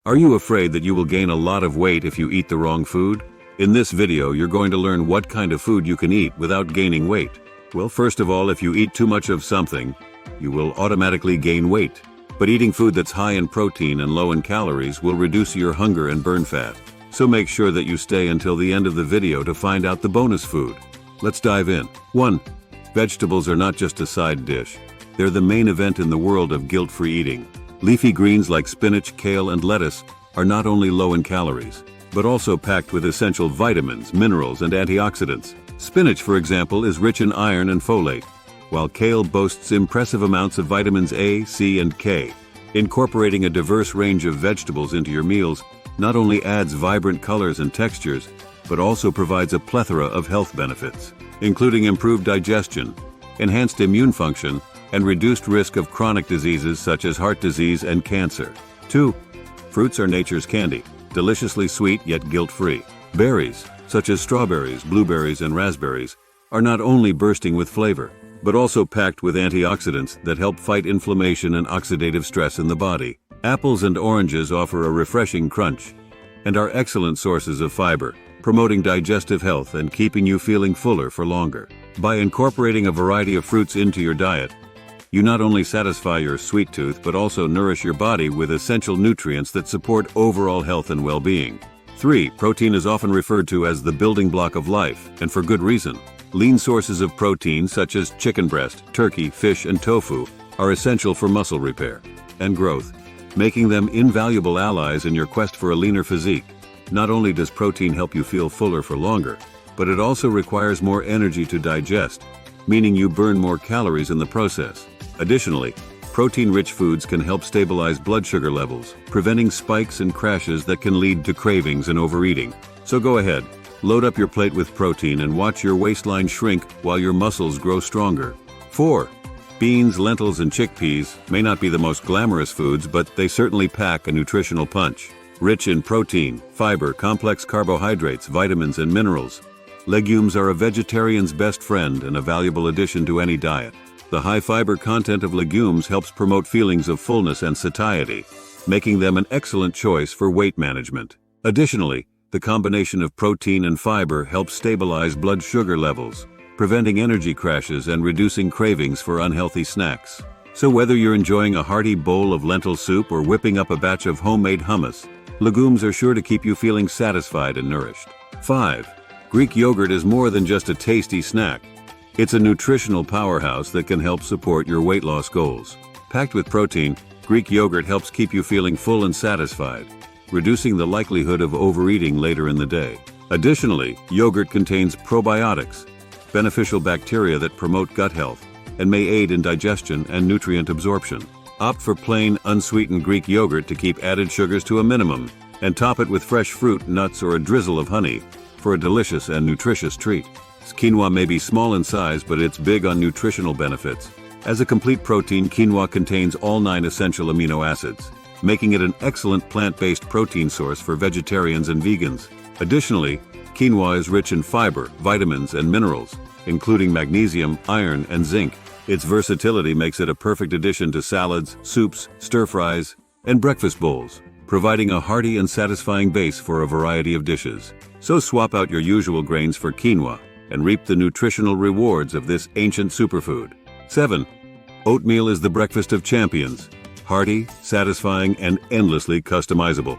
Are you afraid that you will gain a lot of weight if you eat the wrong food? In this video, you're going to learn what kind of food you can eat without gaining weight. Well, first of all, if you eat too much of something, you will automatically gain weight. But eating food that's high in protein and low in calories will reduce your hunger and burn fat. So make sure that you stay until the end of the video to find out the bonus food. Let's dive in. 1. Vegetables are not just a side dish. They're the main event in the world of guilt-free eating. Leafy greens like spinach, kale, and lettuce are not only low in calories, but also packed with essential vitamins, minerals, and antioxidants. Spinach, for example, is rich in iron and folate, while kale boasts impressive amounts of vitamins A, C, and K. Incorporating a diverse range of vegetables into your meals not only adds vibrant colors and textures, but also provides a plethora of health benefits, including improved digestion, enhanced immune function, and reduced risk of chronic diseases such as heart disease and cancer. 2. Fruits are nature's candy, deliciously sweet yet guilt-free. Berries, such as strawberries, blueberries, and raspberries, are not only bursting with flavor, but also packed with antioxidants that help fight inflammation and oxidative stress in the body. Apples and oranges offer a refreshing crunch and are excellent sources of fiber, promoting digestive health and keeping you feeling fuller for longer. By incorporating a variety of fruits into your diet, you not only satisfy your sweet tooth but also nourish your body with essential nutrients that support overall health and well-being. 3. Protein is often referred to as the building block of life, and for good reason. Lean sources of protein such as chicken breast, turkey, fish, and tofu are essential for muscle repair and growth, making them invaluable allies in your quest for a leaner physique. Not only does protein help you feel fuller for longer, but it also requires more energy to digest, meaning you burn more calories in the process. Additionally, protein-rich foods can help stabilize blood sugar levels, preventing spikes and crashes that can lead to cravings and overeating. So go ahead, load up your plate with protein and watch your waistline shrink while your muscles grow stronger. 4. Beans, lentils, and chickpeas may not be the most glamorous foods, but they certainly pack a nutritional punch. Rich in protein, fiber, complex carbohydrates, vitamins, and minerals, legumes are a vegetarian's best friend and a valuable addition to any diet. The high fiber content of legumes helps promote feelings of fullness and satiety, making them an excellent choice for weight management. Additionally, the combination of protein and fiber helps stabilize blood sugar levels, preventing energy crashes and reducing cravings for unhealthy snacks. So whether you're enjoying a hearty bowl of lentil soup or whipping up a batch of homemade hummus, legumes are sure to keep you feeling satisfied and nourished. 5. Greek yogurt is more than just a tasty snack. It's a nutritional powerhouse that can help support your weight loss goals. Packed with protein, Greek yogurt helps keep you feeling full and satisfied, reducing the likelihood of overeating later in the day. Additionally, yogurt contains probiotics, beneficial bacteria that promote gut health and may aid in digestion and nutrient absorption. Opt for plain, unsweetened Greek yogurt to keep added sugars to a minimum, and top it with fresh fruit, nuts, or a drizzle of honey for a delicious and nutritious treat. Quinoa may be small in size, but it's big on nutritional benefits. As a complete protein, quinoa contains all 9 essential amino acids, making it an excellent plant-based protein source for vegetarians and vegans. Additionally, quinoa is rich in fiber, vitamins, and minerals, including magnesium, iron, and zinc. Its versatility makes it a perfect addition to salads, soups, stir-fries, and breakfast bowls, providing a hearty and satisfying base for a variety of dishes. So swap out your usual grains for quinoa and reap the nutritional rewards of this ancient superfood. 7. Oatmeal is the breakfast of champions. Hearty, satisfying, and endlessly customizable.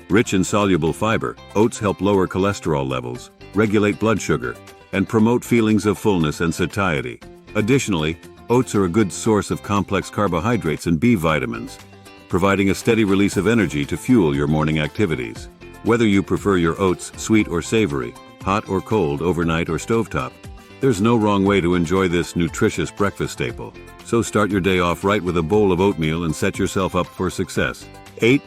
Rich in soluble fiber, oats help lower cholesterol levels, regulate blood sugar, and promote feelings of fullness and satiety. Additionally, oats are a good source of complex carbohydrates and B vitamins, providing a steady release of energy to fuel your morning activities. Whether you prefer your oats sweet or savory, hot or cold, overnight or stovetop, there's no wrong way to enjoy this nutritious breakfast staple. So start your day off right with a bowl of oatmeal and set yourself up for success. 8.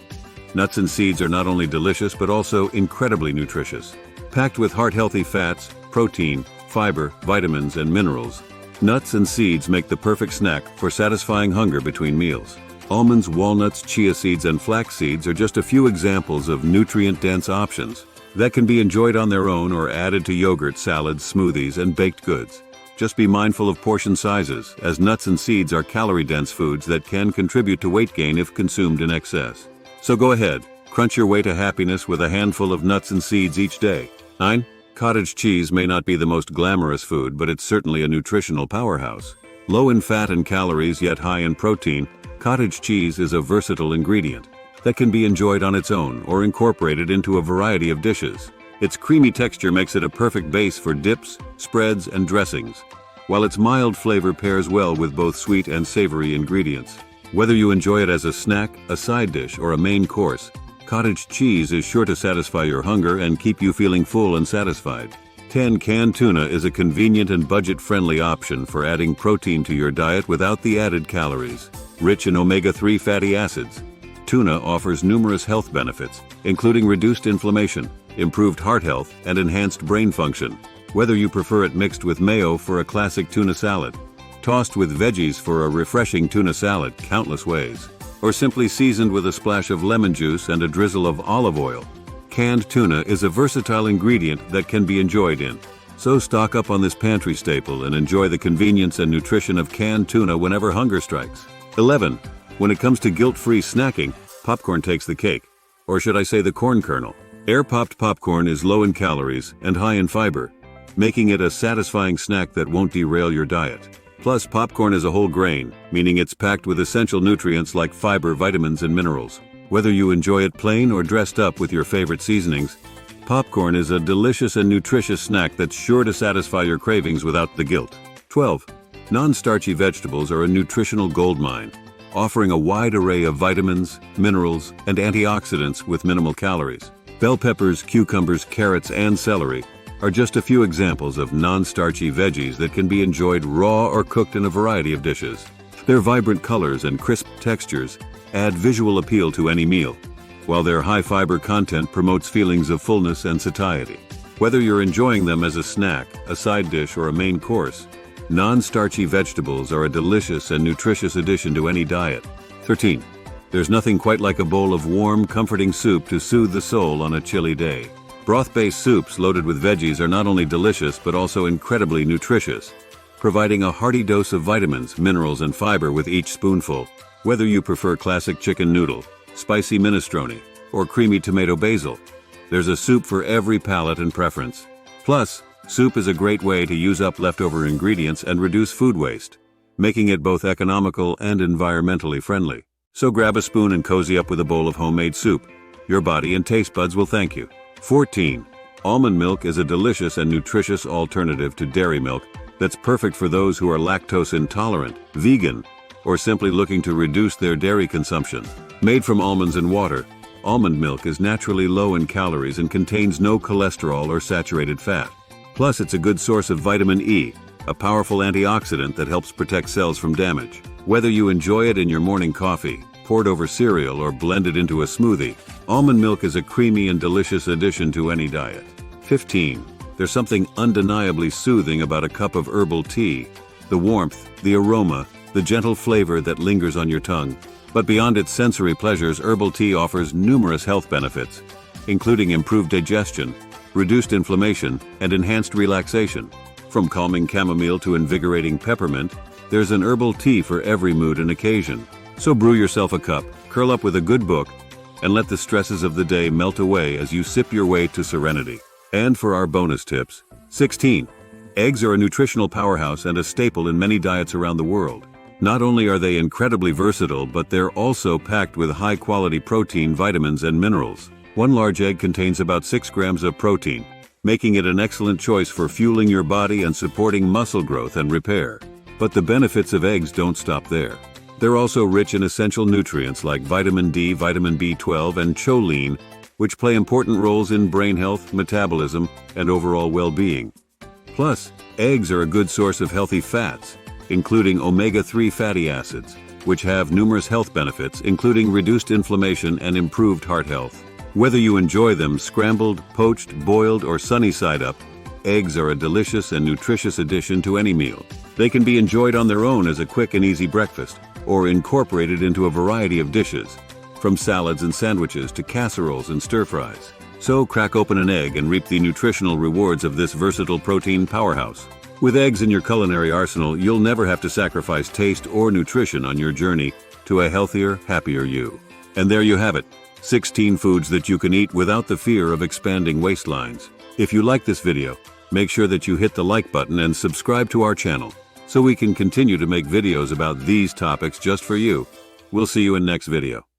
Nuts and seeds are not only delicious but also incredibly nutritious. Packed with heart-healthy fats, protein, fiber, vitamins, and minerals, nuts and seeds make the perfect snack for satisfying hunger between meals. Almonds, walnuts, chia seeds, and flax seeds are just a few examples of nutrient-dense options that can be enjoyed on their own or added to yogurt, salads, smoothies, and baked goods. Just be mindful of portion sizes, as nuts and seeds are calorie-dense foods that can contribute to weight gain if consumed in excess. So go ahead, Crunch your way to happiness with a handful of nuts and seeds each day. 9. Cottage cheese may not be the most glamorous food, but it's certainly a nutritional powerhouse. Low in fat and calories yet high in protein, cottage cheese is a versatile ingredient that can be enjoyed on its own or incorporated into a variety of dishes. Its creamy texture makes it a perfect base for dips, spreads, and dressings, while its mild flavor pairs well with both sweet and savory ingredients. Whether you enjoy it as a snack, a side dish, or a main course, cottage cheese is sure to satisfy your hunger and keep you feeling full and satisfied. 10. Canned tuna is a convenient and budget-friendly option for adding protein to your diet without the added calories. Rich in omega-3 fatty acids, tuna offers numerous health benefits, including reduced inflammation, improved heart health, and enhanced brain function. Whether you prefer it mixed with mayo for a classic tuna salad, tossed with veggies for a refreshing tuna salad countless ways, or simply seasoned with a splash of lemon juice and a drizzle of olive oil, canned tuna is a versatile ingredient that can be enjoyed in. So stock up on this pantry staple and enjoy the convenience and nutrition of canned tuna whenever hunger strikes. 11. When it comes to guilt-free snacking, popcorn takes the cake. Or should I say the corn kernel? Air-popped popcorn is low in calories and high in fiber, making it a satisfying snack that won't derail your diet. Plus, popcorn is a whole grain, meaning it's packed with essential nutrients like fiber, vitamins, and minerals. Whether you enjoy it plain or dressed up with your favorite seasonings, popcorn is a delicious and nutritious snack that's sure to satisfy your cravings without the guilt. 12. Non-starchy vegetables are a nutritional goldmine, offering a wide array of vitamins, minerals, and antioxidants with minimal calories. Bell peppers, cucumbers, carrots, and celery are just a few examples of non-starchy veggies that can be enjoyed raw or cooked in a variety of dishes. Their vibrant colors and crisp textures add visual appeal to any meal, while their high-fiber content promotes feelings of fullness and satiety. Whether you're enjoying them as a snack, a side dish, or a main course, non-starchy vegetables are a delicious and nutritious addition to any diet. 13. There's nothing quite like a bowl of warm, comforting soup to soothe the soul on a chilly day. Broth-based soups loaded with veggies are not only delicious but also incredibly nutritious, providing a hearty dose of vitamins, minerals, and fiber with each spoonful. Whether you prefer classic chicken noodle, spicy minestrone, or creamy tomato basil, there's a soup for every palate and preference. Plus, soup is a great way to use up leftover ingredients and reduce food waste, making it both economical and environmentally friendly. So grab a spoon and cozy up with a bowl of homemade soup. Your body and taste buds will thank you. 14. Almond milk is a delicious and nutritious alternative to dairy milk that's perfect for those who are lactose intolerant, vegan, or simply looking to reduce their dairy consumption. Made from almonds and water, almond milk is naturally low in calories and contains no cholesterol or saturated fat. Plus, it's a good source of vitamin E, a powerful antioxidant that helps protect cells from damage. Whether you enjoy it in your morning coffee, poured over cereal, or blended into a smoothie, almond milk is a creamy and delicious addition to any diet. 15. There's something undeniably soothing about a cup of herbal tea. The warmth, the aroma, the gentle flavor that lingers on your tongue. But beyond its sensory pleasures, herbal tea offers numerous health benefits, including improved digestion, reduced inflammation, and enhanced relaxation. From calming chamomile to invigorating peppermint, there's an herbal tea for every mood and occasion. So brew yourself a cup, curl up with a good book, and let the stresses of the day melt away as you sip your way to serenity. And for our bonus tips, 16. Eggs are a nutritional powerhouse and a staple in many diets around the world. Not only are they incredibly versatile, but they're also packed with high-quality protein, vitamins, and minerals. One large egg contains about 6 grams of protein, making it an excellent choice for fueling your body and supporting muscle growth and repair. But the benefits of eggs don't stop there. They're also rich in essential nutrients like vitamin D, vitamin B12, and choline, which play important roles in brain health, metabolism, and overall well-being. Plus, eggs are a good source of healthy fats, including omega-3 fatty acids, which have numerous health benefits, including reduced inflammation and improved heart health. Whether you enjoy them scrambled, poached, boiled, or sunny side up, eggs are a delicious and nutritious addition to any meal. They can be enjoyed on their own as a quick and easy breakfast, or incorporated into a variety of dishes, from salads and sandwiches to casseroles and stir-fries. So crack open an egg and reap the nutritional rewards of this versatile protein powerhouse. With eggs in your culinary arsenal, you'll never have to sacrifice taste or nutrition on your journey to a healthier, happier you. And there you have it, 16 foods that you can eat without the fear of expanding waistlines. If you like this video, make sure that you hit the like button and subscribe to our channel so we can continue to make videos about these topics just for you. We'll see you in next video.